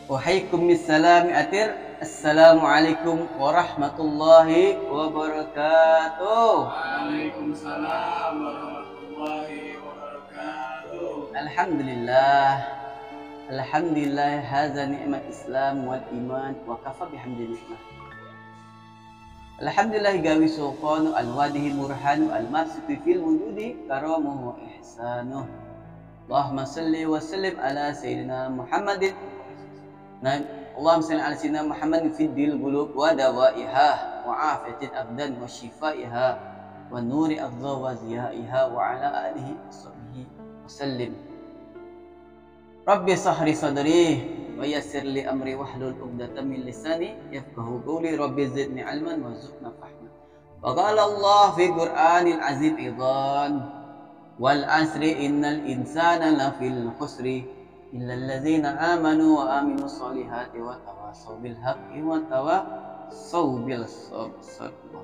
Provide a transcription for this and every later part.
Waalaikumsalam atir. Assalamualaikum warahmatullahi wabarakatuh. Waalaikumsalam warahmatullahi wabarakatuh. Alhamdulillah. Alhamdulillah hadza ni'mat Islam wal iman wa kafa bihamdillah. Alhamdulillah gawi sulqanu al-wadihi burhanu al-mabsuti fil wujudi karamuhu wa ihsanuh. Allahumma salli wa sallim ala sayyidina Muhammadin. Allahumma salli ala sayyidina Muhammadin fiddil qulub wa dawaiha wa afiyatil abdan wa shifaiha wa nuri adza wa ziyaiha wa ala alihi wa sahbihi wa sallim. Rabbi sahri sadri wa yassir li amri wahlul 'uqdatam min lisani yafqahu qawli. Rabbi zidni ilman warzuqna fahma. Wa qala Allah fi Qur'anil azim aidan wal asri innal insana lafil khusri illal ladzina amanu wa aminus solihati wa tawasaw bil haqqi wa tawasaw bil sabr.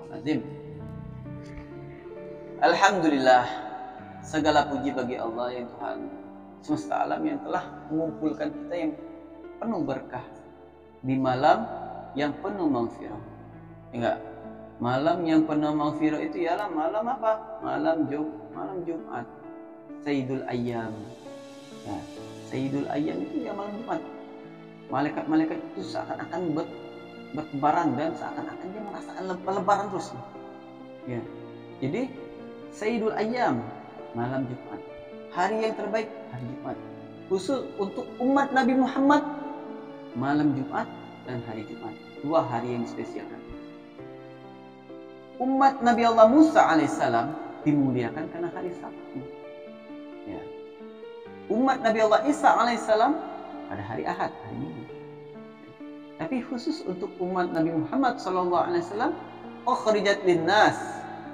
Alhamdulillah, segala puji bagi Allah yang Tuhan semesta alam yang telah mengumpulkan kita yang penuh berkah di malam yang penuh maghfirah. Enggak, malam yang penuh maghfirah itu ialah malam apa? Malam Jumat, Sayyidul Ayyam. Nah, Sayyidul Ayyam itu ya malam Jumat. Malaikat-malaikat itu seakan-akan bertebaran dan seakan-akan dia merasakan lebaran terus. Ya. Jadi Sayyidul Ayyam malam Jumat. Hari yang terbaik hari Jumat. Khusus untuk umat Nabi Muhammad malam Jumat dan hari Jumat. Dua hari yang spesial. Umat Nabi Allah Musa alaihissalam dimuliakan karena hari Sabtu. Ya. Umat Nabi Allah Isa alaihissalam pada hari Ahad, hari Minggu. Tapi khusus untuk umat Nabi Muhammad sallallahu alaihi wasallam, ukhrijat linnas.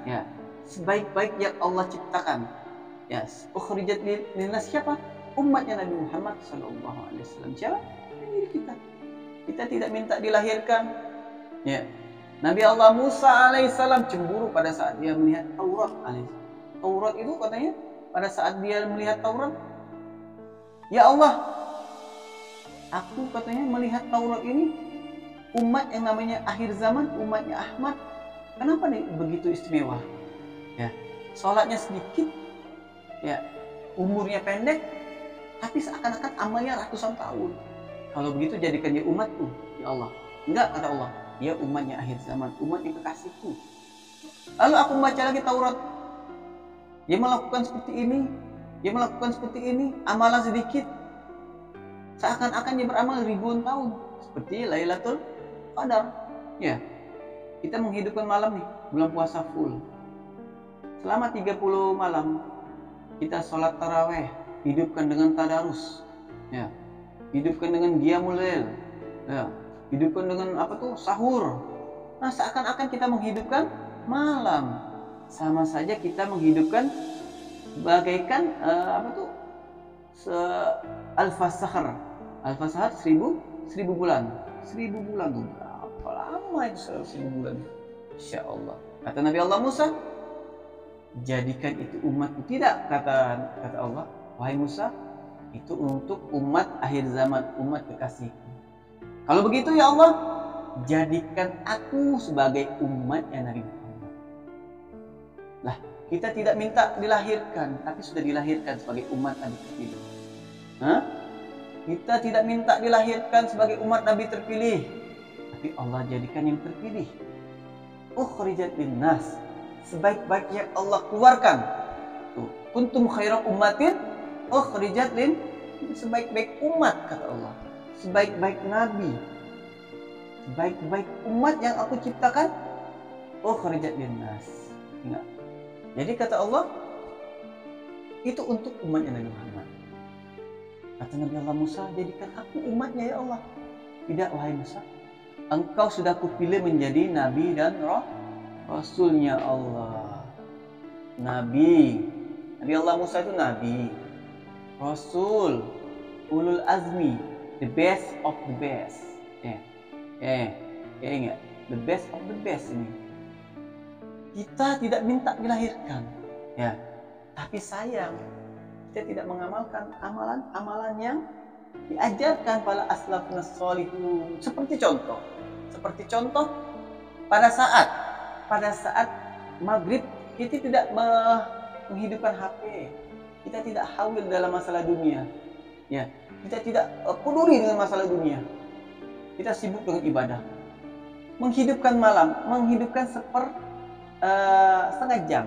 Ya, sebaik-baik yang Allah ciptakan. Ya, ukhrijat linnas siapa? Umatnya Nabi Muhammad sallallahu alaihi wasallam. Siapa? Diri kita. Kita tidak minta dilahirkan. Ya. Nabi Allah Musa alaihissalam cemburu pada saat dia melihat Taurat alaihissalam. Taurat itu katanya pada saat dia melihat Taurat, ya Allah, aku katanya melihat Taurat ini umat yang namanya akhir zaman, umatnya Ahmad. Kenapa nih begitu istimewa? Ya, sholatnya sedikit, ya, umurnya pendek, tapi seakan-akan amalnya ratusan tahun. Kalau begitu jadikan dia umatku, ya Allah. Enggak, kata Allah, dia umatnya akhir zaman, umatnya kekasihku. Lalu aku membaca lagi Taurat, dia melakukan seperti ini. Dia melakukan seperti ini, amalan sedikit. Seakan-akan dia beramal ribuan tahun. Seperti Lailatul Qadar. Ya, kita menghidupkan malam nih, bulan puasa full. Selama 30 malam, kita sholat taraweh, hidupkan dengan tadarus. Ya, hidupkan dengan qiyamul lail. Ya, hidupkan dengan apa tuh? Sahur. Nah, seakan-akan kita menghidupkan malam. Sama saja kita menghidupkan bagaikan apa tuh alfa-sahr 1000 bulan tuh berapa lama itu 1000 bulan. Insya Allah kata Nabi Allah Musa, jadikan itu umatku. Tidak, kata Allah, wahai Musa, itu untuk umat akhir zaman, umat kekasihku. Kalau begitu ya Allah, jadikan aku sebagai umatnya Nabi Muhammad. Lah, kita tidak minta dilahirkan, tapi sudah dilahirkan sebagai umat Nabi terpilih. Hah? Kita tidak minta dilahirkan sebagai umat Nabi terpilih, tapi Allah jadikan yang terpilih. Ukhrijat linnas, sebaik-baik yang Allah keluarkan. Tuh, kuntum khairu ummatin ukhrijat lin, sebaik-baik umat kata Allah, sebaik-baik nabi, sebaik-baik umat yang aku ciptakan. Ukhrijat linnas. Ingat. Jadi kata Allah, itu untuk umatnya Nabi Muhammad. Kata Nabi Allah Musa, jadikan aku umatnya ya Allah. Tidak, wahai Musa, engkau sudah kupilih menjadi Nabi dan Rasulnya Allah. nabi. Nabi Allah Musa itu nabi, rasul, ulul azmi, the best of the best. Ingat, the best of the best ini. Kita tidak minta dilahirkan, ya. Tapi sayang, kita tidak mengamalkan amalan-amalan yang diajarkan pada aslafun sholihun. Seperti contoh, pada saat maghrib kita tidak menghidupkan HP, kita tidak hawil dalam masalah dunia, ya. Kita tidak peduli dengan masalah dunia. Kita sibuk dengan ibadah. Menghidupkan malam, setengah jam,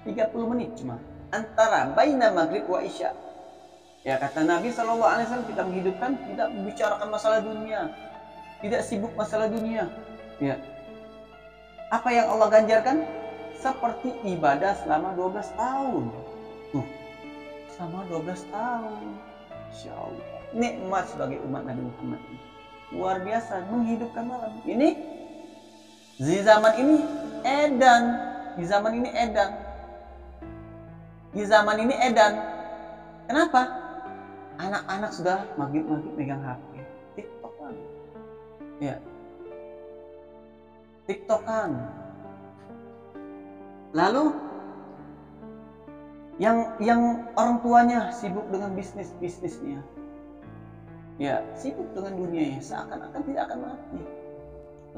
30 menit cuma antara baina maghrib wa isya. Ya, kata Nabi SAW, kita menghidupkan, tidak membicarakan masalah dunia, tidak sibuk masalah dunia. Ya. Apa yang Allah ganjarkan? Seperti ibadah selama 12 tahun. Selama 12 tahun. Insya Allah. Nikmat sebagai umat Nabi Muhammad ini. Luar biasa, menghidupkan malam. Ini, di zaman ini edan. Kenapa? Anak-anak sudah maghrib megang HP, TikTokan. Ya. TikTokan. Lalu yang orang tuanya sibuk dengan bisnisnya. Ya, sibuk dengan dunianya, seakan-akan tidak akan mati.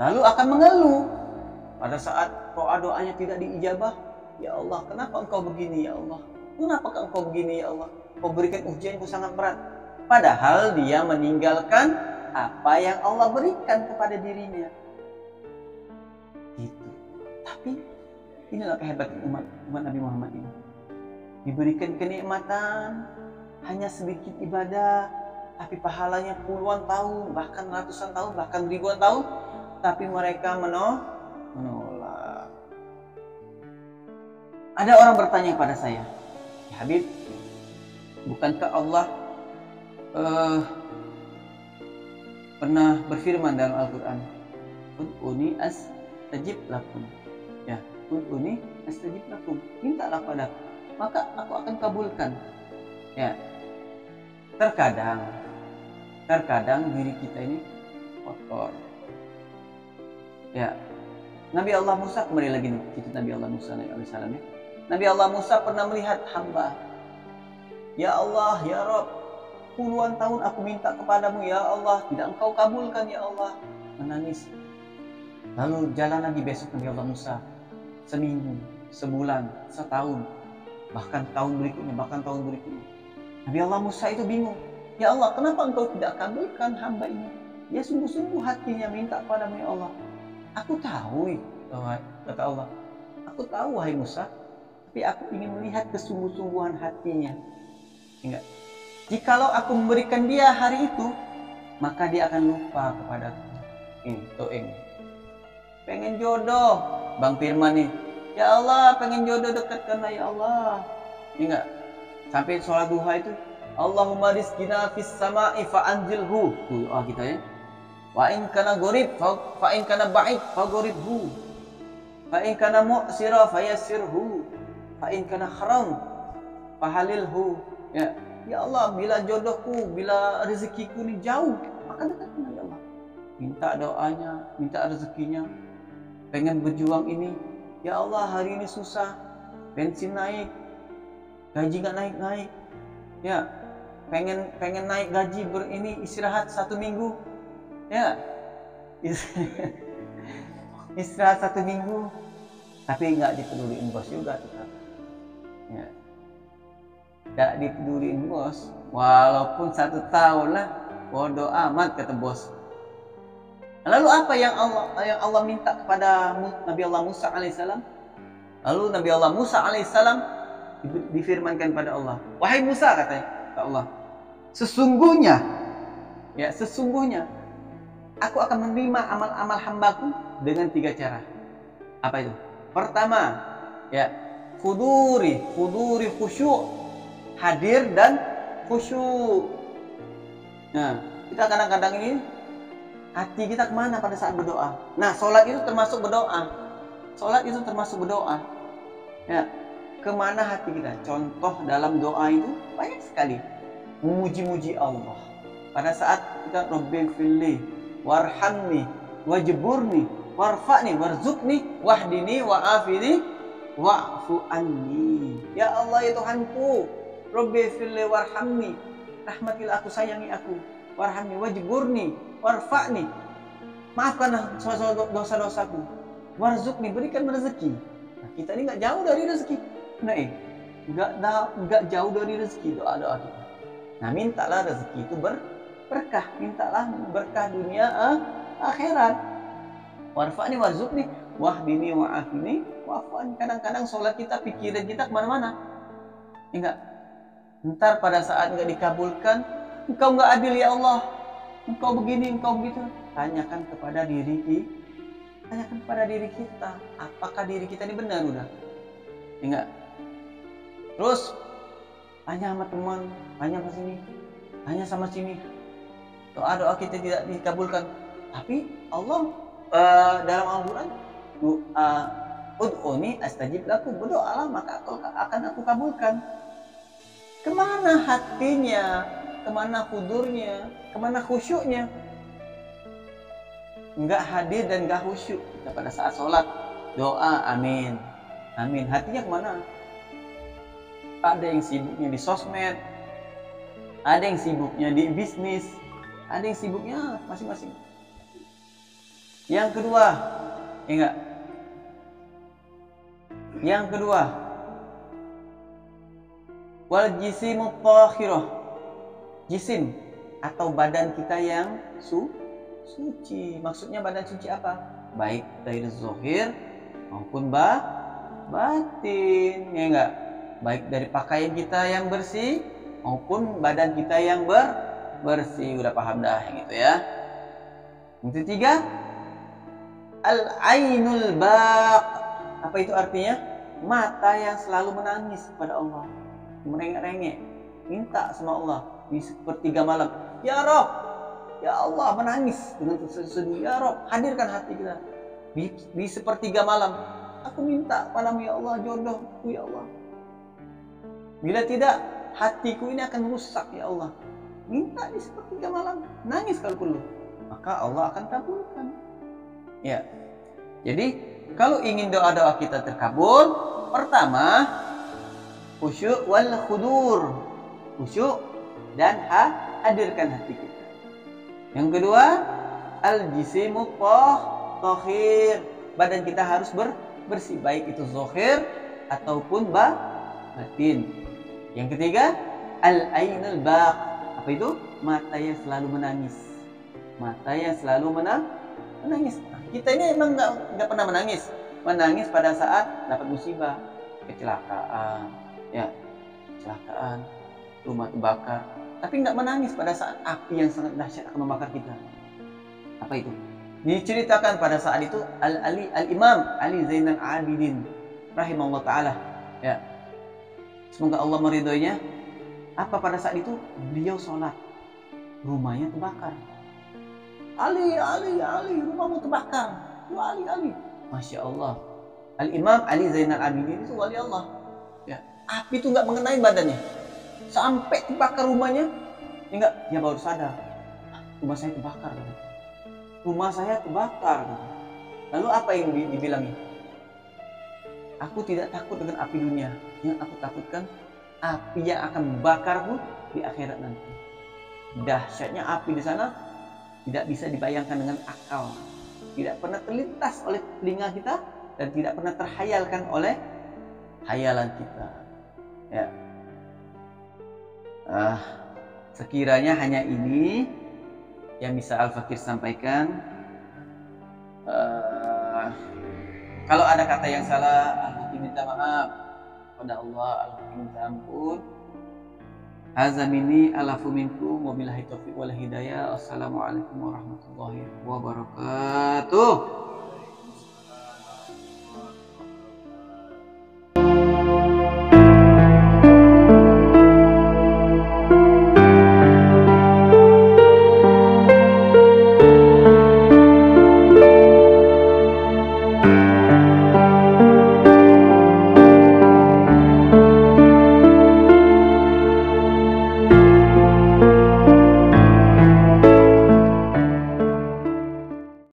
Lalu akan mengeluh pada saat doanya tidak diijabah. Ya Allah, kenapa engkau begini ya Allah? Kenapa engkau begini ya Allah? Kau berikan ujianku sangat berat. Padahal dia meninggalkan apa yang Allah berikan kepada dirinya. Gitu. Tapi inilah kehebatan umat Nabi Muhammad ini. Diberikan kenikmatan, hanya sedikit ibadah, tapi pahalanya puluhan tahun, bahkan ratusan tahun, bahkan ribuan tahun. Tapi mereka menolak. Ada orang bertanya kepada saya, ya Habib, bukankah Allah pernah berfirman dalam Al-Quran, ud'uni astajib lakum. Ya, ud'uni astajib lakum. Mintalah padaku, maka aku akan kabulkan. Ya. Terkadang diri kita ini kotor. Ya. Nabi Allah Musa, kembali lagi nih, kita Nabi Allah Musa alaihissalam ya. Nabi Allah Musa pernah melihat hamba. Ya Allah, ya Rabb, puluhan tahun aku minta kepadamu ya Allah, tidak engkau kabulkan ya Allah. Menangis. Lalu jalan lagi besok Nabi Allah Musa. Seminggu, sebulan, setahun, bahkan tahun berikutnya. Nabi Allah Musa itu bingung. Ya Allah, kenapa engkau tidak kabulkan hamba ini? Dia sungguh-sungguh hatinya minta kepadamu ya Allah. Aku tahu, kata Allah. Aku tahu wahai Musa, tapi aku ingin melihat kesungguh-sungguhan hatinya. Enggak. Jikalau aku memberikan dia hari itu, maka dia akan lupa kepadaku. Ini. Pengen jodoh, Bang Firman nih. Ya Allah, pengen jodoh, dekatkanlah ya Allah. Enggak. Sampai sholat duha itu, Allahumma rizqina fis sama'i fa'anzilhu. Doa kita ya. Wa in kana gharib fa in kana ba'id fa gharibhu. Fa in kana mu'sira fa yassirhu. Fa in kana haram fa halilhu. Ya. Ya Allah, bila jodohku, bila rezekiku ini jauh, maka dekatkan ya Allah. Minta doanya, minta rezekinya. Pengen berjuang ini. Ya Allah, hari ini susah. Bensin naik. Gaji nggak naik-naik. Ya. Pengen naik gaji istirahat 1 minggu. Ya, istirahat 1 minggu, tapi nggak dipeduliin bos juga tetap. Ya, nggak dipeduliin bos, walaupun 1 tahun lah, bodoh amat kata bos. Lalu apa yang Allah minta kepada Nabi Allah Musa alaihissalam? Lalu Nabi Allah Musa alaihissalam difirmankan pada Allah, wahai Musa, katanya Allah, sesungguhnya aku akan menerima amal-amal hambaku dengan 3 cara. Apa itu? Pertama, ya, huduri khusyuk, hadir dan khusyuk. Nah, kita kadang-kadang ini hati kita kemana pada saat berdoa? Nah, sholat itu termasuk berdoa. Ya, kemana hati kita. Contoh dalam doa itu banyak sekali. Memuji-muji Allah. Pada saat kita Rabbi firli warhamni wajburni warfa'ni warzuqni wahdini wa'afini wa'fu anni. Ya Allah ya Tuhanku, Rabbi firli warhamni, rahmatilah aku, sayangi aku, warhamni wajburni warfa'ni, maafkanlah dosa-dosaku, warzuqni, berikan rezeki. Nah, kita ini nggak jauh dari rezeki. Nah, nggak jauh dari rezeki doa-doa kita. Nah, mintalah rezeki itu berkah, mintalah berkah dunia akhirat. Warfa'ni warzuqni wahdini wa'afini wa'afani. Kadang-kadang sholat kita, pikiran kita kemana-mana. Enggak. Ntar pada saat enggak dikabulkan, engkau enggak adil ya Allah, engkau begini, engkau begitu. Tanyakan kepada diri kita, apakah diri kita ini benar udah? Enggak. Terus tanya sama teman, tanya sama sini, tanya sama sini. Doa-doa kita tidak dikabulkan. Tapi Allah dalam Al-Quran, ud'uni astajib lakum, berdoalah maka akan aku kabulkan. Kemana hatinya, kemana hudurnya, kemana khusyuknya? Enggak hadir dan enggak khusyuk kita pada saat sholat, doa amin, amin. Hatinya kemana? Ada yang sibuknya di sosmed, ada yang sibuknya di bisnis, ada yang sibuknya masing-masing. Yang kedua, enggak. Yang kedua, wal jisimu takhirah, jisim atau badan kita yang suci. Maksudnya badan suci apa? Baik dari zahir maupun batin, ya enggak? Baik dari pakaian kita yang bersih maupun badan kita yang bersih. Udah paham dah yang itu ya. Yang ketiga, al-ainul baq. Apa itu artinya? Mata yang selalu menangis kepada Allah, merengek-rengek, minta sama Allah di sepertiga malam. Ya Rabb, ya Allah, menangis dengan sedih. Ya Rabb, hadirkan hati kita di sepertiga malam. Aku minta padamu ya Allah, jodohku ya Allah. Bila tidak, hatiku ini akan rusak ya Allah. Minta di sepertiga malam, nangis kalau perlu, maka Allah akan kabulkan. Ya, jadi kalau ingin doa-doa kita terkabul, pertama khusyuk wal khudur, khusyuk dan hadirkan hati kita. Yang kedua, al jisimu tahir, badan kita harus bersih, baik itu zahir ataupun batin. Yang ketiga, al ainul baq. Apa itu? Mata yang selalu menangis, mata yang selalu menangis. Kita ini emang nggak pernah menangis pada saat dapat musibah, kecelakaan, ya, kecelakaan, rumah terbakar. Tapi nggak menangis pada saat api yang sangat dahsyat akan membakar kita. Apa itu? Diceritakan pada saat itu Al-Imam Ali Zainal Abidin rahimahullah ta'ala, ya, semoga Allah meridhoinya. Apa pada saat itu? Beliau sholat, rumahnya terbakar. Ali, rumahmu terbakar. Wah, Ali. Masya Allah. Al-Imam Ali Zainal Abidin itu wali Allah. Ya, api itu nggak mengenai badannya. Sampai terbakar rumahnya, dia baru sadar. Rumah saya terbakar. Rumah saya terbakar. Lalu apa yang dibilangnya? Aku tidak takut dengan api dunia. Yang aku takutkan api yang akan membakarku di akhirat nanti. Dahsyatnya api di sana tidak bisa dibayangkan dengan akal, tidak pernah terlintas oleh telinga kita, dan tidak pernah terhayalkan oleh hayalan kita. Ya. Sekiranya hanya ini yang bisa Al-Fakir sampaikan. Kalau ada kata yang salah, Al-Fakir minta maaf kepada Allah, Al-Fakir minta ampun. Hadza minni alafu minkum wabillahi taufiq wal hidayah. Assalamualaikum warahmatullahi wabarakatuh.